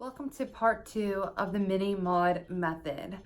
Welcome to part 2 of the Minnie Maud method.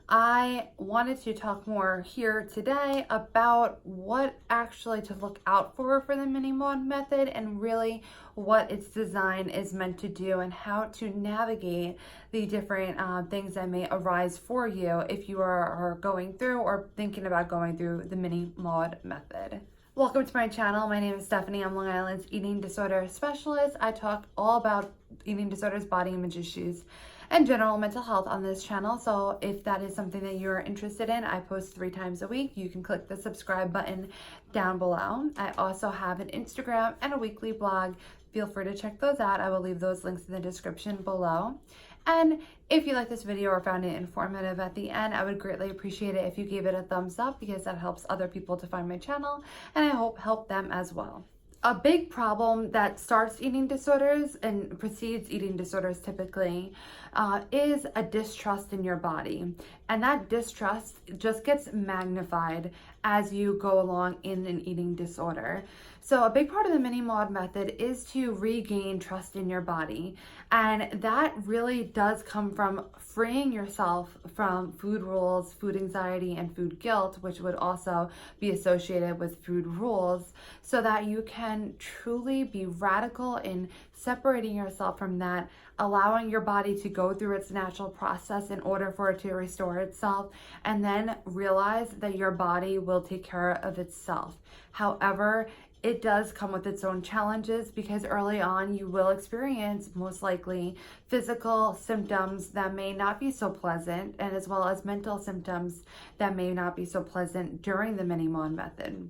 I wanted to talk more here today about what actually to look out for the Minnie Maud method and really what its design is meant to do and how to navigate the different things that may arise for you if you are going through or thinking about going through the Minnie Maud method. Welcome to my channel. My name is Stephanie. I'm Long Island's eating disorder specialist. I talk all about eating disorders, body image issues, and general mental health on this channel. So if that is something that you're interested in, I post 3 times a week. You can click the subscribe button down below. I also have an Instagram and a weekly blog. Feel free to check those out. I will leave those links in the description below. And if you like this video or found it informative at the end, I would greatly appreciate it if you gave it a thumbs up because that helps other people to find my channel and I hope help them as well. A big problem that starts eating disorders and precedes eating disorders typically is a distrust in your body. And that distrust just gets magnified as you go along in an eating disorder. So a big part of the Minnie Maud method is to regain trust in your body. And that really does come from freeing yourself from food rules, food anxiety, and food guilt, which would also be associated with food rules, so that you can truly be radical in separating yourself from that, allowing your body to go through its natural process in order for it to restore itself, and then realize that your body will take care of itself. However, it does come with its own challenges because early on you will experience most likely physical symptoms that may not be so pleasant, and as well as mental symptoms that may not be so pleasant during the Minnie Maud method.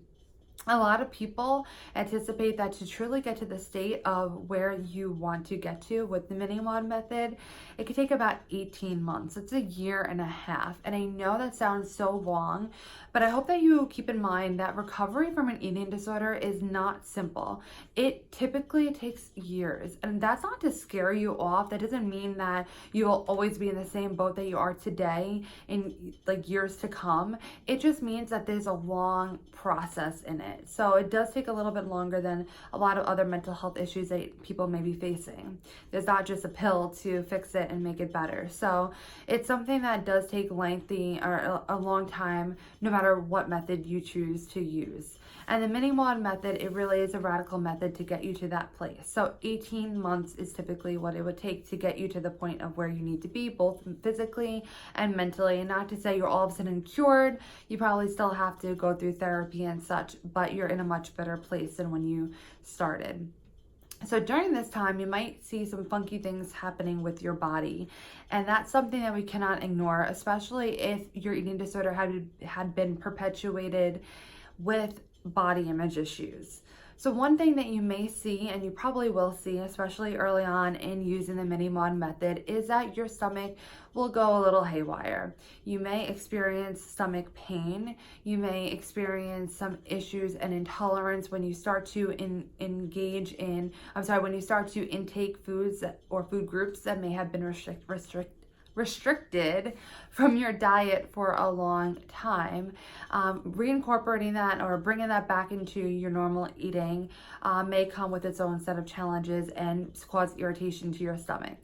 A lot of people anticipate that to truly get to the state of where you want to get to with the Minnie Maud method, it could take about 18 months. It's a year and a half. And I know that sounds so long, but I hope that you keep in mind that recovery from an eating disorder is not simple. It typically takes years. And that's not to scare you off. That doesn't mean that you will always be in the same boat that you are today in like years to come. It just means that there's a long process in it. So it does take a little bit longer than a lot of other mental health issues that people may be facing. There's not just a pill to fix it and make it better. So it's something that does take lengthy or a long time, no matter what method you choose to use. And the Minnie Maud method, it really is a radical method to get you to that place. So 18 months is typically what it would take to get you to the point of where you need to be, both physically and mentally. And not to say you're all of a sudden cured. You probably still have to go through therapy and such, but you're in a much better place than when you started. So during this time, you might see some funky things happening with your body. And that's something that we cannot ignore, especially if your eating disorder had been perpetuated with body image issues. So one thing that you may see, and you probably will see, especially early on in using the Minnie Maud method, is that your stomach will go a little haywire. You may experience stomach pain. You may experience some issues and intolerance when you start to when you start to intake foods or food groups that may have been restricted from your diet for a long time. Reincorporating that or bringing that back into your normal eating may come with its own set of challenges and cause irritation to your stomach.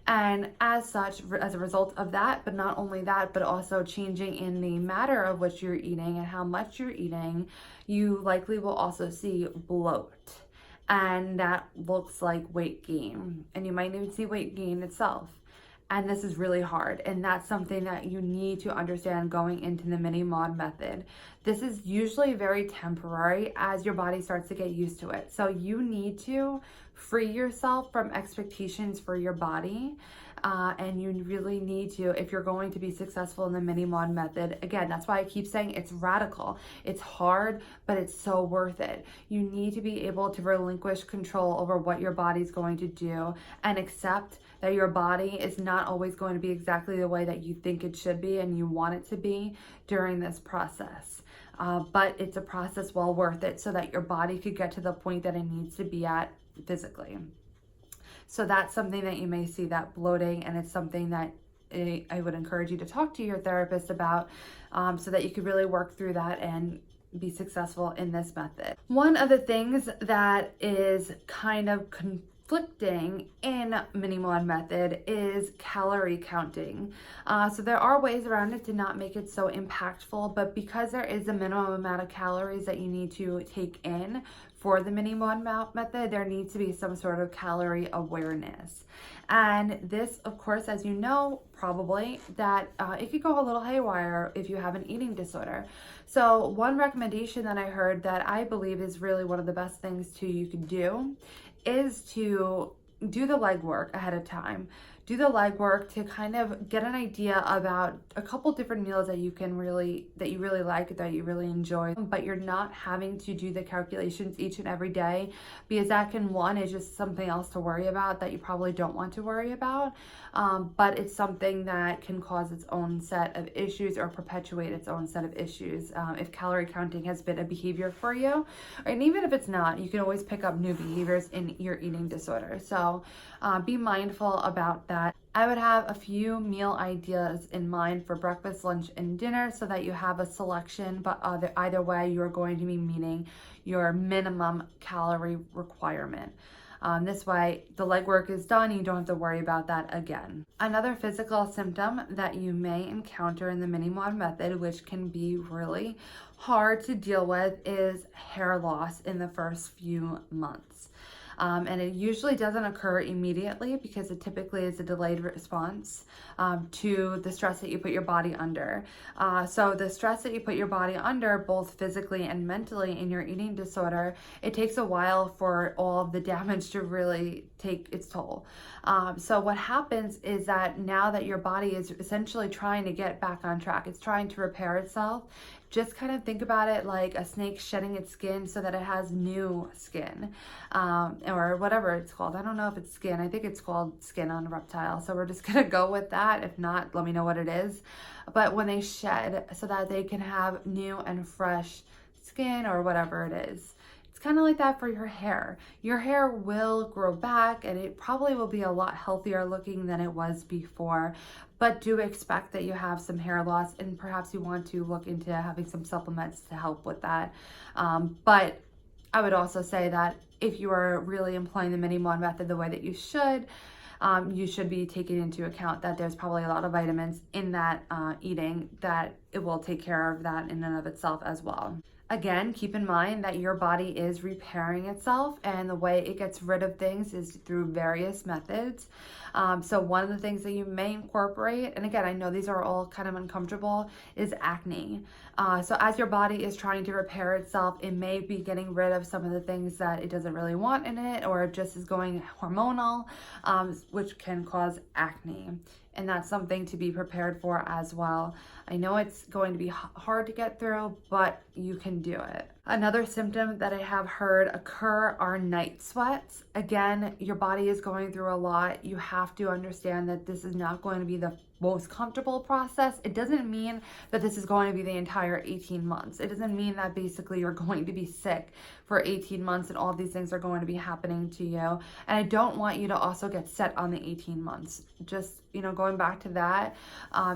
And as such, as a result of that, but not only that, but also changing in the matter of what you're eating and how much you're eating, you likely will also see bloat. And that looks like weight gain. And you might even see weight gain itself. And this is really hard. And that's something that you need to understand going into the Minnie Maud method. This is usually very temporary as your body starts to get used to it. So you need to free yourself from expectations for your body. And you really need to, if you're going to be successful in the Minnie Maud method, again, that's why I keep saying it's radical. It's hard, but it's so worth it. You need to be able to relinquish control over what your body's going to do and accept that your body is not always going to be exactly the way that you think it should be and you want it to be during this process. But it's a process well worth it so that your body could get to the point that it needs to be at physically. So that's something that you may see, that bloating, and it's something that I would encourage you to talk to your therapist about so that you could really work through that and be successful in this method. One of the things that is kind of conflicting in Minnie Maud method is calorie counting. So there are ways around it to not make it so impactful, but because there is a minimum amount of calories that you need to take in for the Minnie Maud method, there needs to be some sort of calorie awareness. And this, of course, as you know, probably, that it could go a little haywire if you have an eating disorder. So one recommendation that I heard that I believe is really one of the best things you can do is to do the legwork ahead of time. Do the legwork to kind of get an idea about a couple different meals that you really like, that you really enjoy, but you're not having to do the calculations each and every day, because that can, one, is just something else to worry about that you probably don't want to worry about, but it's something that can cause its own set of issues or perpetuate its own set of issues if calorie counting has been a behavior for you. And even if it's not, you can always pick up new behaviors in your eating disorder. So be mindful about that. I would have a few meal ideas in mind for breakfast, lunch, and dinner so that you have a selection, but either way, you're going to be meeting your minimum calorie requirement. This way, the legwork is done. You don't have to worry about that again. Another physical symptom that you may encounter in the Minnie Maud method, which can be really hard to deal with, is hair loss in the first few months. And it usually doesn't occur immediately because it typically is a delayed response to the stress that you put your body under. So the stress that you put your body under, both physically and mentally in your eating disorder, it takes a while for all of the damage to really take its toll. So what happens is that now that your body is essentially trying to get back on track, it's trying to repair itself. Just kind of think about it like a snake shedding its skin so that it has new skin, or whatever it's called. I don't know if it's skin. I think it's called skin on a reptile. So we're just gonna go with that. If not, let me know what it is. But when they shed, so that they can have new and fresh skin or whatever it is. It's kind of like that for your hair. Your hair will grow back and it probably will be a lot healthier looking than it was before. But do expect that you have some hair loss, and perhaps you want to look into having some supplements to help with that. But I would also say that if you are really employing the Minnie Maud method the way that you should be taking into account that there's probably a lot of vitamins in that eating that it will take care of that in and of itself as well. Again, keep in mind that your body is repairing itself, and the way it gets rid of things is through various methods. So one of the things that you may incorporate, and again, I know these are all kind of uncomfortable, is acne. So as your body is trying to repair itself, it may be getting rid of some of the things that it doesn't really want in it, or it just is going hormonal, which can cause acne. And that's something to be prepared for as well. I know it's going to be hard to get through, but you can do it. Another symptom that I have heard occur are night sweats. Again, your body is going through a lot. You have to understand that this is not going to be the most comfortable process. It doesn't mean that this is going to be the entire 18 months. It doesn't mean that basically you're going to be sick for 18 months and all these things are going to be happening to you. And I don't want you to also get set on the 18 months. Just, going back to that,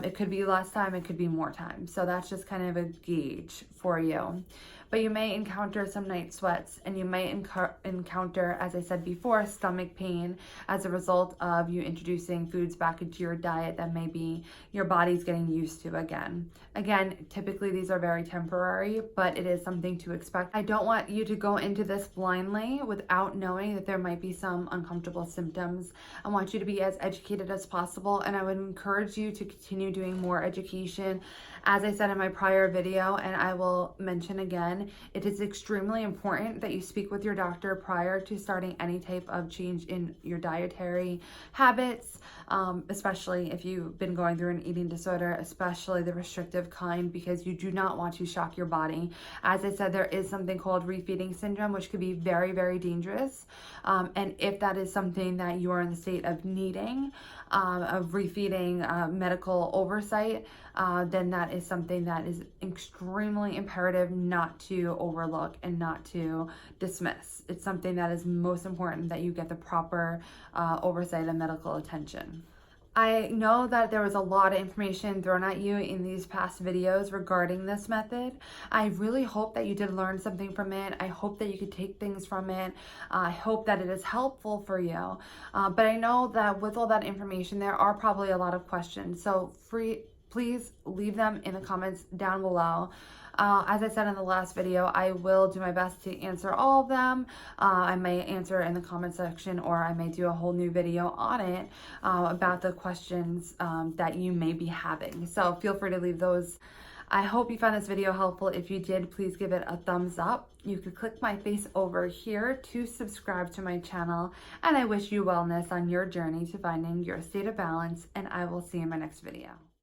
it could be less time, it could be more time. So that's just kind of a gauge for you. But you may encounter some night sweats, and you may encounter, as I said before, stomach pain as a result of you introducing foods back into your diet that maybe your body's getting used to again. Again, typically these are very temporary, but it is something to expect. I don't want you to go into this blindly without knowing that there might be some uncomfortable symptoms. I want you to be as educated as possible, and I would encourage you to continue doing more education. As I said in my prior video, and I will mention again, it is extremely important that you speak with your doctor prior to starting any type of change in your dietary habits, especially if you've been going through an eating disorder, especially the restrictive kind, because you do not want to shock your body. As I said, there is something called refeeding syndrome, which could be very, very dangerous. And if that is something that you are in the state of needing, of refeeding medical oversight, then that is something that is extremely imperative not to overlook and not to dismiss. It's something that is most important that you get the proper oversight and medical attention. I know that there was a lot of information thrown at you in these past videos regarding this method. I really hope that you did learn something from it. I hope that you could take things from it. I hope that it is helpful for you. But I know that with all that information, there are probably a lot of questions. So please leave them in the comments down below. As I said in the last video, I will do my best to answer all of them. I may answer in the comment section, or I may do a whole new video on it about the questions that you may be having. So feel free to leave those. I hope you found this video helpful. If you did, please give it a thumbs up. You could click my face over here to subscribe to my channel. And I wish you wellness on your journey to finding your state of balance, and I will see you in my next video.